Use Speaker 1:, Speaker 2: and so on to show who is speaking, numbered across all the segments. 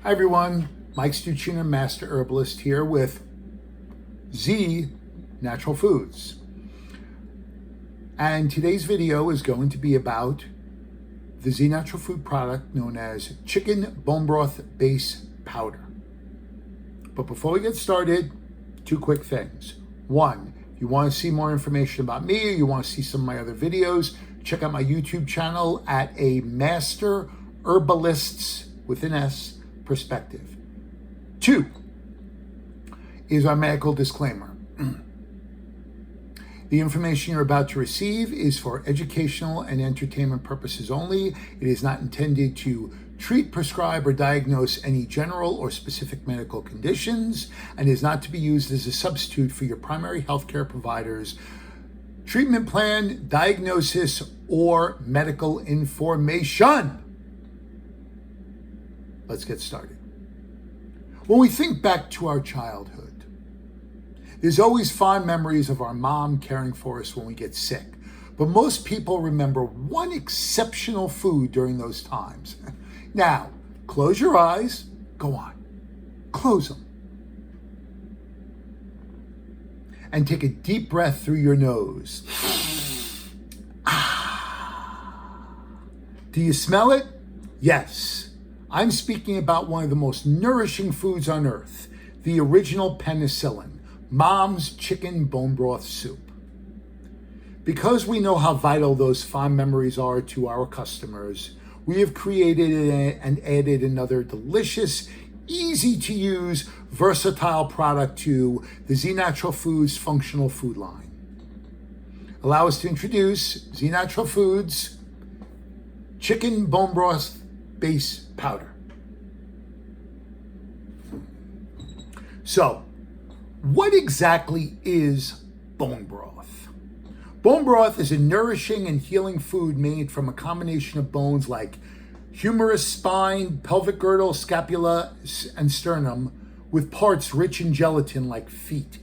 Speaker 1: Hi everyone, Mike Stuchiner, Master Herbalist here with Z Natural Foods. And today's video is going to be about the Z Natural Food product known as chicken bone broth base powder. But before we get started, two quick things. One, if you want to see more information about me or you want to see some of my other videos, check out my YouTube channel at a Master Herbalist's with an S perspective. Two is our medical disclaimer. The information you're about to receive is for educational and entertainment purposes only. It is not intended to treat, prescribe, or diagnose any general or specific medical conditions and is not to be used as a substitute for your primary healthcare provider's treatment plan, diagnosis, or medical information. Let's get started. When we think back to our childhood, there's always fond memories of our mom caring for us when we get sick. But most people remember one exceptional food during those times. Now, close your eyes. Go on. Close them. And take a deep breath through your nose. Do you smell it? Yes. I'm speaking about one of the most nourishing foods on earth, the original penicillin, Mom's chicken bone broth soup. Because we know how vital those fond memories are to our customers, we have created and added another delicious, easy to use, versatile product to the Z Natural Foods functional food line. Allow us to introduce Z Natural Foods chicken bone broth base powder. So, what exactly is bone broth? Bone broth is a nourishing and healing food made from a combination of bones like humerus, spine, pelvic girdle, scapula, and sternum, with parts rich in gelatin like feet.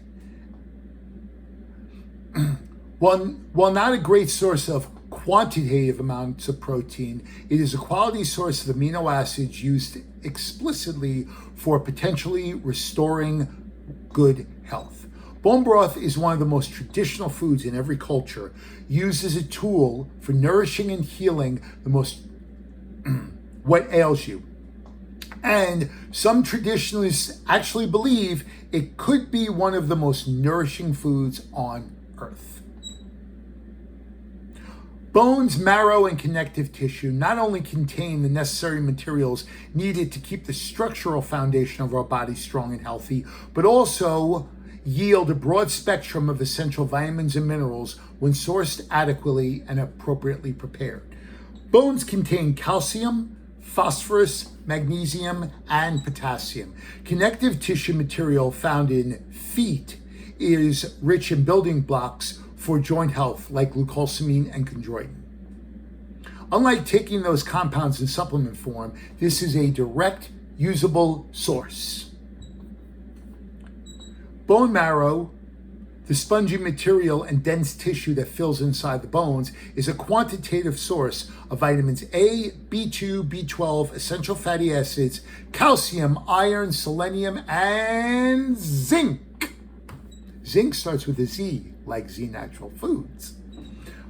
Speaker 1: While not a great source of quantitative amounts of protein, it is a quality source of amino acids used explicitly for potentially restoring good health. Bone broth is one of the most traditional foods in every culture, used as a tool for nourishing and healing the most what ails you. And some traditionalists actually believe it could be one of the most nourishing foods on earth. Bones, marrow, and connective tissue not only contain the necessary materials needed to keep the structural foundation of our body strong and healthy, but also yield a broad spectrum of essential vitamins and minerals when sourced adequately and appropriately prepared. Bones contain calcium, phosphorus, magnesium, and potassium. Connective tissue material found in feet is rich in building blocks for joint health like glucosamine and chondroitin. Unlike taking those compounds in supplement form, this is a direct, usable source. Bone marrow, the spongy material and dense tissue that fills inside the bones, is a quantitative source of vitamins A, B2, B12, essential fatty acids, calcium, iron, selenium, and zinc. Zinc starts with a Z, like Z Natural Foods.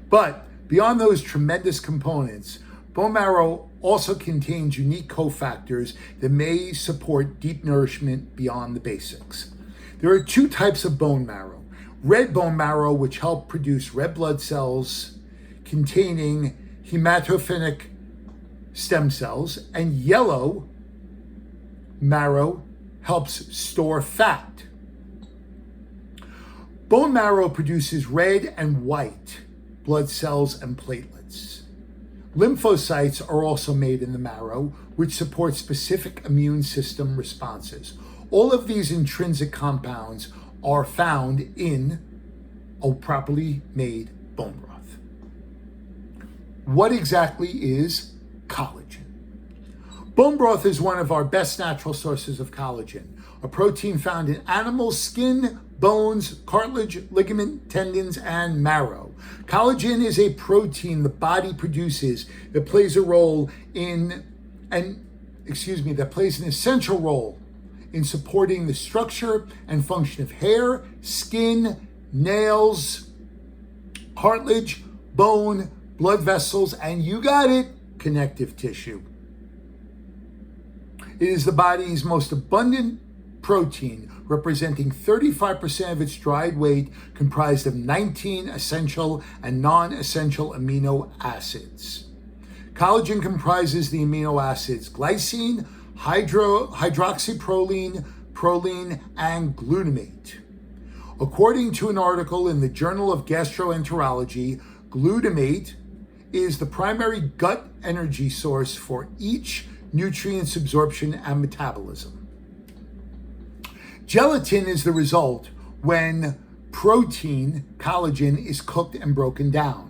Speaker 1: But beyond those tremendous components, bone marrow also contains unique cofactors that may support deep nourishment beyond the basics. There are two types of bone marrow. Red bone marrow, which help produce red blood cells containing hematopoietic stem cells, and yellow marrow helps store fat. Bone marrow produces red and white blood cells and platelets. Lymphocytes are also made in the marrow, which support specific immune system responses. All of these intrinsic compounds are found in a properly made bone broth. What exactly is collagen? Bone broth is one of our best natural sources of collagen, a protein found in animal skin, bones, cartilage, ligament, tendons, and marrow. Collagen is a protein the body produces that plays a role in and that plays an essential role in supporting the structure and function of hair, skin, nails, cartilage, bone, blood vessels, and you got it, connective tissue. It is the body's most abundant protein, representing 35% of its dried weight, comprised of 19 essential and non-essential amino acids. Collagen comprises the amino acids glycine, hydroxyproline, proline, and glutamate. According to an article in the Journal of Gastroenterology, glutamate is the primary gut energy source for each nutrient's absorption and metabolism. Gelatin is the result when protein, collagen, is cooked and broken down.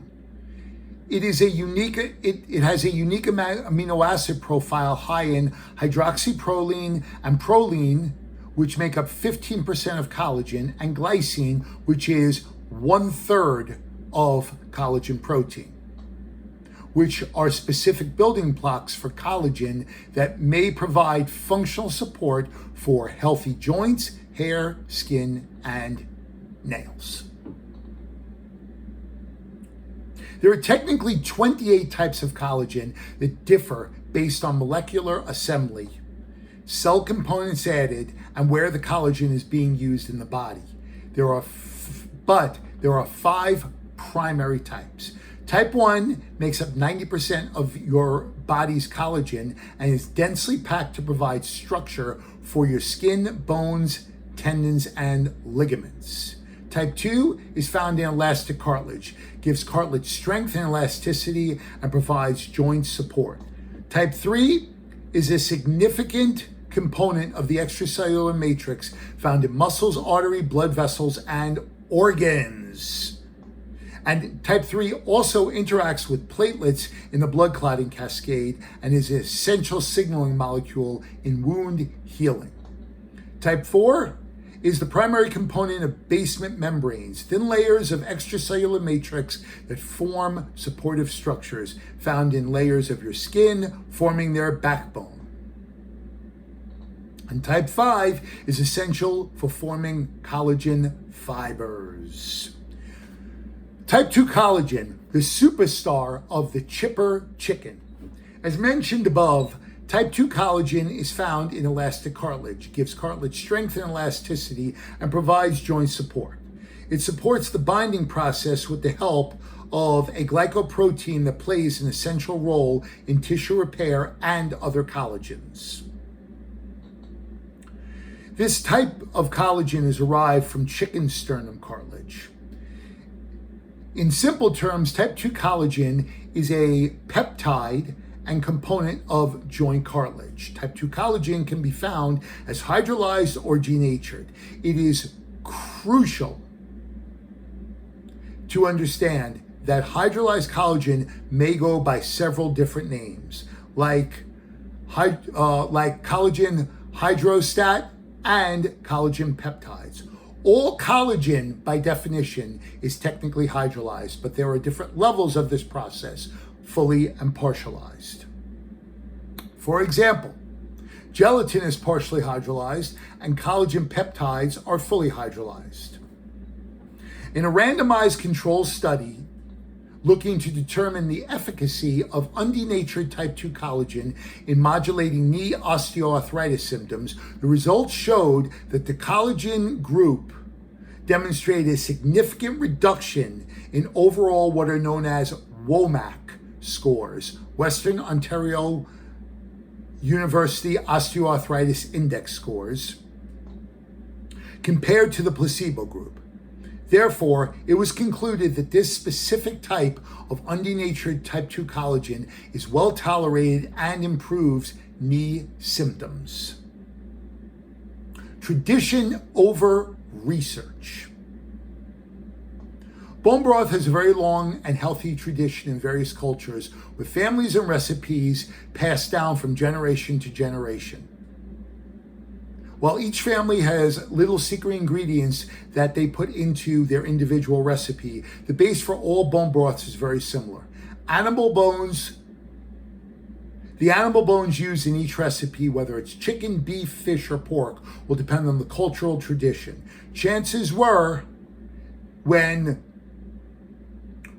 Speaker 1: It has a unique amino acid profile high in hydroxyproline and proline, which make up 15% of collagen, and glycine, which is 1/3 of collagen protein, which are specific building blocks for collagen that may provide functional support for healthy joints, hair, skin, and nails. There are technically 28 types of collagen that differ based on molecular assembly, cell components added, and where the collagen is being used in the body. There are 5 primary types. Type 1 makes up 90% of your body's collagen and is densely packed to provide structure for your skin, bones, tendons, and ligaments. Type 2 is found in elastic cartilage, gives cartilage strength and elasticity, and provides joint support. Type 3 is a significant component of the extracellular matrix found in muscles, artery, blood vessels, and organs. And type 3 also interacts with platelets in the blood clotting cascade and is an essential signaling molecule in wound healing. Type 4 is the primary component of basement membranes, thin layers of extracellular matrix that form supportive structures found in layers of your skin, forming their backbone. And type 5 is essential for forming collagen fibers. Type 2 collagen, the superstar of the chipper chicken. As mentioned above, type 2 collagen is found in elastic cartilage, gives cartilage strength and elasticity, and provides joint support. It supports the binding process with the help of a glycoprotein that plays an essential role in tissue repair and other collagens. This type of collagen is derived from chicken sternum cartilage. In simple terms, type 2 collagen is a peptide and component of joint cartilage. Type 2 collagen can be found as hydrolyzed or denatured. It is crucial to understand that hydrolyzed collagen may go by several different names, like collagen hydrostat and collagen peptides. All collagen, by definition, is technically hydrolyzed, but there are different levels of this process, fully and partialized. For example, gelatin is partially hydrolyzed and collagen peptides are fully hydrolyzed. In a randomized control study looking to determine the efficacy of undenatured type 2 collagen in modulating knee osteoarthritis symptoms, the results showed that the collagen group demonstrated a significant reduction in overall what are known as WOMAC scores, Western Ontario University Osteoarthritis Index scores, compared to the placebo group. Therefore, it was concluded that this specific type of undenatured type 2 collagen is well tolerated and improves knee symptoms. Tradition over research. Bone broth has a very long and healthy tradition in various cultures, with families and recipes passed down from generation to generation. While each family has little secret ingredients that they put into their individual recipe, the base for all bone broths is very similar. Animal bones The animal bones used in each recipe, whether it's chicken, beef, fish, or pork, will depend on the cultural tradition. Chances were, when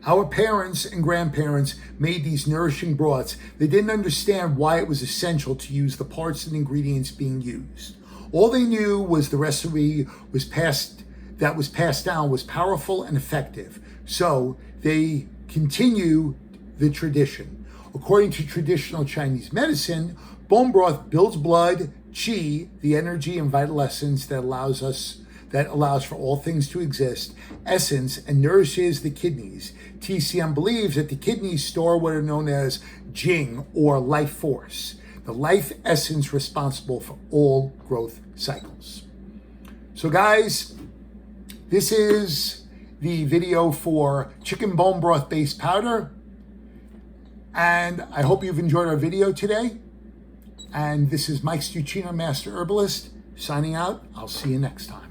Speaker 1: our parents and grandparents made these nourishing broths, they didn't understand why it was essential to use the parts and ingredients being used. All they knew was the recipe was passed down was powerful and effective. So they continue the tradition. According to traditional Chinese medicine, bone broth builds blood, qi, the energy and vital essence that allows for all things to exist, essence, and nourishes the kidneys. TCM believes that the kidneys store what are known as jing, or life force, the life essence responsible for all growth cycles. So guys, this is the video for chicken bone broth based powder. And I hope you've enjoyed our video today. And this is Mike Stuchiner, Master Herbalist, signing out. I'll see you next time.